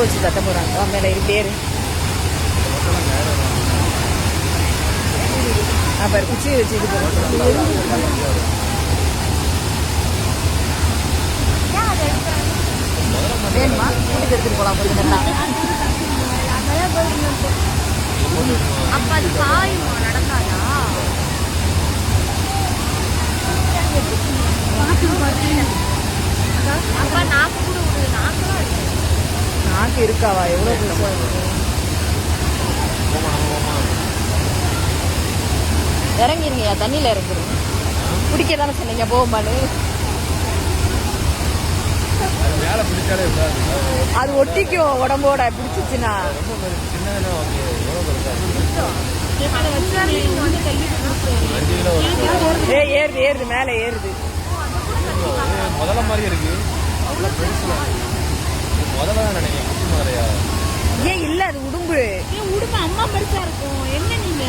கம்பு வச்சு தட்ட போகிறாங்க. மேலே இது பேர் அப்புறம் குச்சி வச்சு இது வேணுமா வீட்டுக்கு எடுத்துட்டு போகலாம் கொஞ்சம் அப்ப அது காயுமா நடக்காதா? அப்ப நாக்கு கூட விடுது. நாக்குலாம் இருக்கு. நாக்கு இருக்காவா? எவ்வளோ பெருசாக இருக்கு. இறங்கிருங்கய்யா, தண்ணியில் இறங்கிருங்க. பிடிக்க தானே சொன்னீங்க போகும்பானு. அது ஒட்டிக்கும் உடம்போட பிடிச்சிச்சுன்னா. ஏறுது ஏறுது மேலே ஏறுது. முதல்ல மாதிரி இருக்கு. முதல்ல தான் நினைக்கிறேன். ஏன் இல்ல அது உடும்பு. உடும்பு அம்மா பெருசா இருக்கும். என்ன நீங்க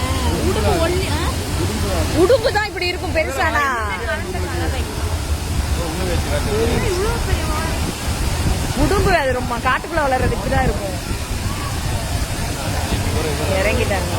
உடும்பு ஒல்லி? உடும்பு தான் இப்படி இருக்கும் பெருசானா. உடும்பு அது ரொம்ப காட்டுக்குள்ள வளர்றது இப்படிதான் இருக்கும். இறங்கிட்டாங்க.